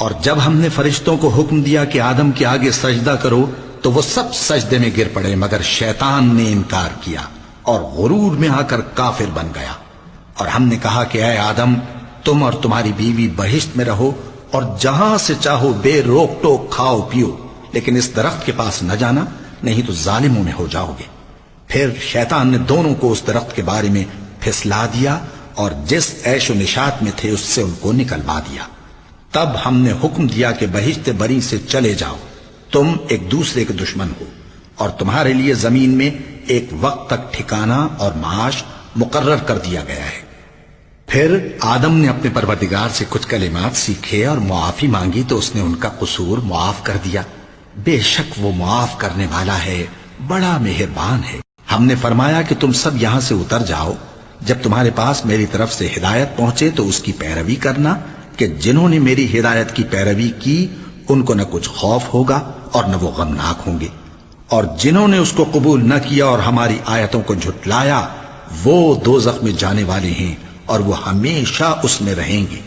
اور جب ہم نے فرشتوں کو حکم دیا کہ آدم کے آگے سجدہ کرو تو وہ سب سجدے میں گر پڑے مگر شیطان نے انکار کیا اور غرور میں آ کر کافر بن گیا۔ اور ہم نے کہا کہ اے آدم، تم اور تمہاری بیوی بہشت میں رہو اور جہاں سے چاہو بے روک ٹوک کھاؤ پیو، لیکن اس درخت کے پاس نہ جانا، نہیں تو ظالموں میں ہو جاؤ گے۔ پھر شیطان نے دونوں کو اس درخت کے بارے میں پھسلا دیا اور جس عیش و نشاط میں تھے اس سے ان کو نکلوا دیا۔ تب ہم نے حکم دیا کہ بہشت بری سے چلے جاؤ، تم ایک دوسرے کے دشمن ہو، اور تمہارے لیے زمین میں ایک وقت تک ٹھکانہ اور معاش مقرر کر دیا گیا ہے۔ پھر آدم نے اپنے پروردگار سے کچھ کلمات سیکھے اور معافی مانگی تو اس نے ان کا قصور معاف کر دیا۔ بے شک وہ معاف کرنے والا ہے، بڑا مہربان ہے۔ ہم نے فرمایا کہ تم سب یہاں سے اتر جاؤ، جب تمہارے پاس میری طرف سے ہدایت پہنچے تو اس کی پیروی کرنا کہ جنہوں نے میری ہدایت کی پیروی کی ان کو نہ کچھ خوف ہوگا اور نہ وہ غمناک ہوں گے، اور جنہوں نے اس کو قبول نہ کیا اور ہماری آیتوں کو جھٹلایا وہ دوزخ میں جانے والے ہیں اور وہ ہمیشہ اس میں رہیں گے۔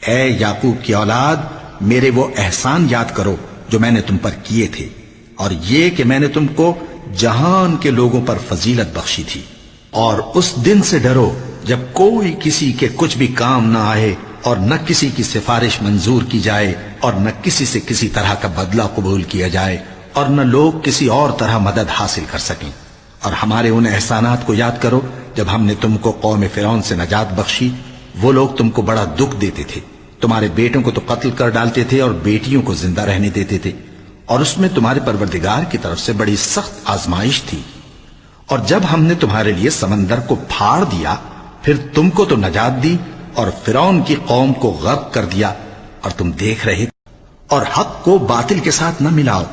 اے یعقوب کی اولاد، میرے وہ احسان یاد کرو جو میں نے تم پر کیے تھے، اور یہ کہ میں نے تم کو جہان کے لوگوں پر فضیلت بخشی تھی۔ اور اس دن سے ڈرو جب کوئی کسی کے کچھ بھی کام نہ آئے اور نہ کسی کی سفارش منظور کی جائے اور نہ کسی سے کسی طرح کا بدلہ قبول کیا جائے اور نہ لوگ کسی اور طرح مدد حاصل کر سکیں۔ اور ہمارے ان احسانات کو یاد کرو جب ہم نے تم کو قوم فرعون سے نجات بخشی۔ وہ لوگ تم کو بڑا دکھ دیتے تھے، تمہارے بیٹوں کو تو قتل کر ڈالتے تھے اور بیٹیوں کو زندہ رہنے دیتے تھے، اور اس میں تمہارے پروردگار کی طرف سے بڑی سخت آزمائش تھی۔ اور جب ہم نے تمہارے لیے سمندر کو پھاڑ دیا پھر تم کو تو نجات دی اور فرعون کی قوم کو غرق کر دیا، اور تم دیکھ رہے۔ اور حق کو باطل کے ساتھ نہ ملاؤ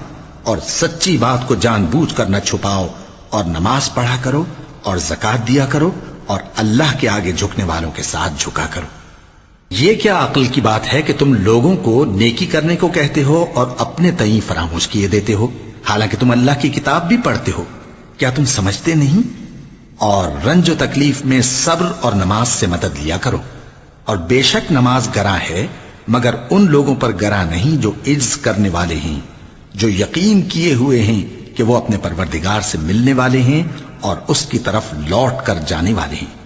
اور سچی بات کو جان بوجھ کر نہ چھپاؤ، اور نماز پڑھا کرو اور زکوٰۃ دیا کرو اور اللہ کے آگے جھکنے والوں کے ساتھ جھکا کرو۔ یہ کیا عقل کی بات ہے کہ تم لوگوں کو نیکی کرنے کو کہتے ہو اور اپنے تئیں فراموش کیے دیتے ہو، حالانکہ تم اللہ کی کتاب بھی پڑھتے ہو؟ کیا تم سمجھتے نہیں؟ اور رنج و تکلیف میں صبر اور نماز سے مدد لیا کرو۔ اور بے شک نماز گراں ہے مگر ان لوگوں پر گراں نہیں جو عجز کرنے والے ہیں، جو یقین کیے ہوئے ہیں کہ وہ اپنے پروردگار سے ملنے والے ہیں اور اس کی طرف لوٹ کر جانے والے ہیں۔